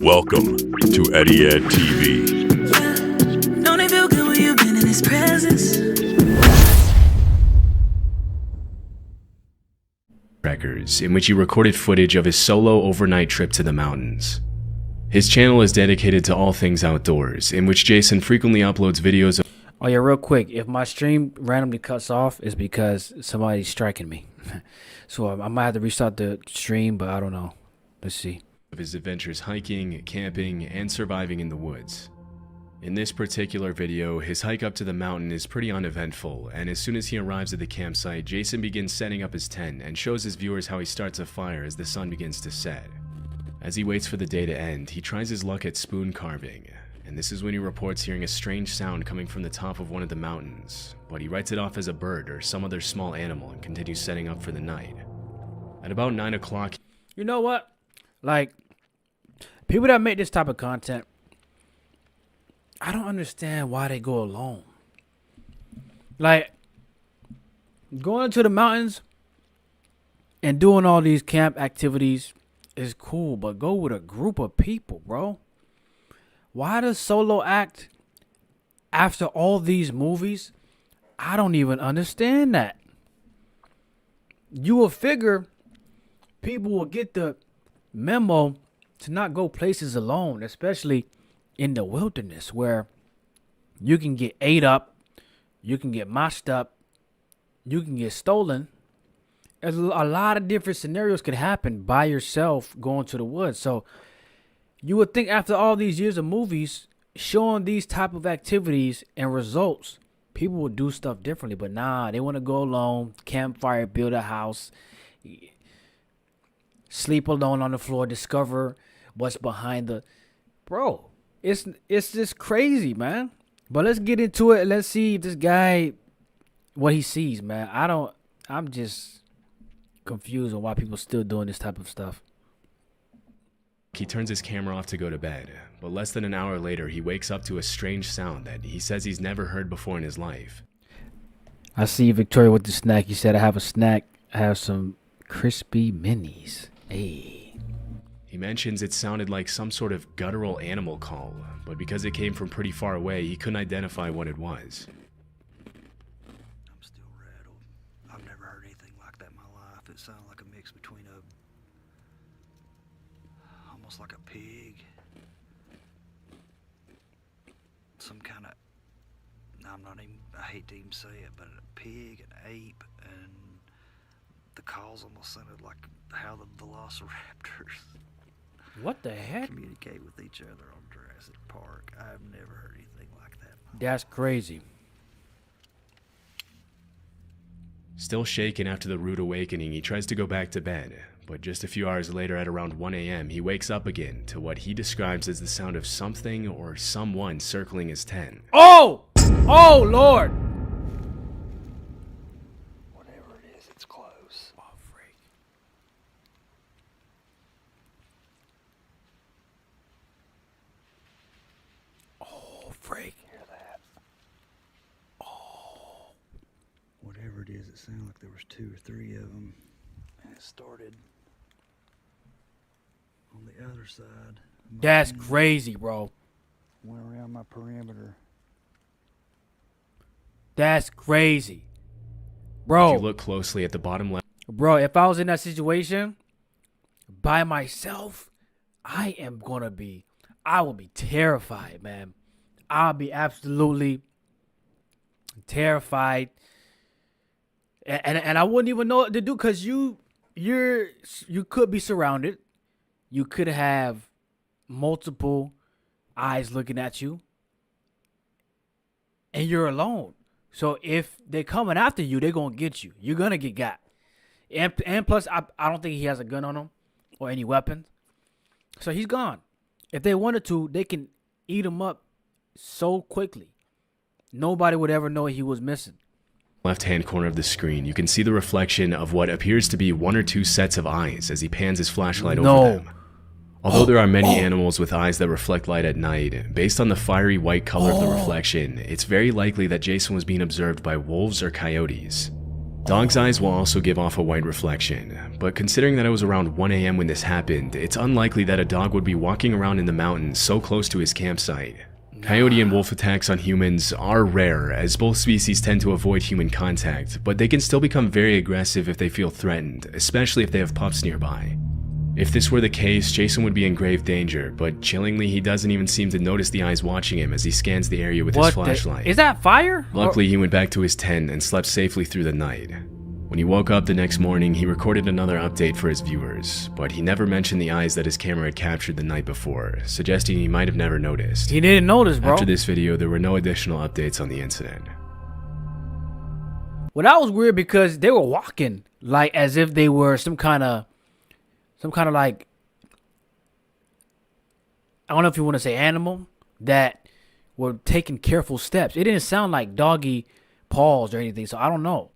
Welcome to EddyEd TV. Don't it feel good when you've been in his presence? Records, in which he recorded footage of his solo overnight trip to the mountains. His channel is dedicated to all things outdoors, in which Jason frequently uploads videos of— Oh yeah, real quick, if my stream randomly cuts off, it's because somebody's striking me. So I might have to restart the stream, but I don't know. Let's see. of his adventures hiking, camping, and surviving in the woods. In this particular video, his hike up to the mountain is pretty uneventful, and as soon as he arrives at the campsite, Jason begins setting up his tent and shows his viewers how he starts a fire as the sun begins to set. As he waits for the day to end, he tries his luck at spoon carving, and this is when he reports hearing a strange sound coming from the top of one of the mountains, but he writes it off as a bird or some other small animal and continues setting up for the night. At about 9 o'clock, You know what? Like, people that make this type of content, I don't understand why they go alone. Like, going to the mountains and doing all these camp activities is cool, but go with a group of people, bro. Why the solo act after all these movies? I don't even understand that. You will figure people will get the memo to not go places alone, especially in the wilderness where you can get ate up, you can get moshed up, you can get stolen. There's a lot of different scenarios could happen by yourself going to the woods. So you would think after all these years of movies showing these type of activities and results, people would do stuff differently. But nah, they want to go alone, campfire, build a house, sleep alone on the floor, discover what's behind the... Bro, it's just crazy, man. But let's get into it. Let's see if this guy, what he sees, man. I'm just confused on why people still doing this type of stuff. he turns his camera off to go to bed, but less than an hour later, he wakes up to a strange sound that he says he's never heard before in his life. I see Victoria with the snack. He said, I have a snack. I have some crispy minis. Hey. He mentions it sounded like some sort of guttural animal call, but because it came from pretty far away, he couldn't identify what it was. I'm still rattled. I've never heard anything like that in my life. It sounded like a mix between almost like a pig, some kind of, I hate to even say it, but a pig, an ape, and the calls almost sounded like how the velociraptors What the heck? communicate with each other on Jurassic Park. I've never heard anything like that. That's crazy. Still shaken after the rude awakening, he tries to go back to bed, but just a few hours later at around 1 a.m., he wakes up again to what he describes as the sound of something or someone circling his tent. Oh! Oh, Lord! Whatever it is, it's close. Oh, freak. Oh, freak. Hear that? Oh. Whatever it is, it sounded like there was 2 or 3 of them, and it started on the other side. That's crazy, bro. Went around my perimeter. That's crazy. If Bro. you look closely at the bottom left, Bro, if I was in that situation by myself, I will be terrified, man. I'll be absolutely terrified. And I wouldn't even know what to do because you could be surrounded. You could have multiple eyes looking at you. And you're alone. So if they're coming after you, they're going to get you. You're going to get got. And plus, I don't think he has a gun on him or any weapons. So he's gone. If they wanted to, they can eat him up so quickly. Nobody would ever know he was missing. left-hand corner of the screen, you can see the reflection of what appears to be 1 or 2 sets of eyes as he pans his flashlight over them. Although there are many animals with eyes that reflect light at night, based on the fiery white color of the reflection, it's very likely that Jason was being observed by wolves or coyotes. Dogs' eyes will also give off a white reflection, but considering that it was around 1 a.m. when this happened, it's unlikely that a dog would be walking around in the mountains so close to his campsite. Coyote and wolf attacks on humans are rare, as both species tend to avoid human contact, but they can still become very aggressive if they feel threatened, especially if they have pups nearby. If this were the case, Jason would be in grave danger, but chillingly, he doesn't even seem to notice the eyes watching him as he scans the area with his flashlight. Is that fire? Luckily, he went back to his tent and slept safely through the night. When he woke up the next morning, he recorded another update for his viewers, but he never mentioned the eyes that his camera had captured the night before, suggesting he might have never noticed. He didn't notice, bro. After this video, there were no additional updates on the incident. Well, that was weird because they were walking like as if they were some kind of like, I don't know if you want to say animal, that were taking careful steps. It didn't sound like doggy paws or anything, so I don't know.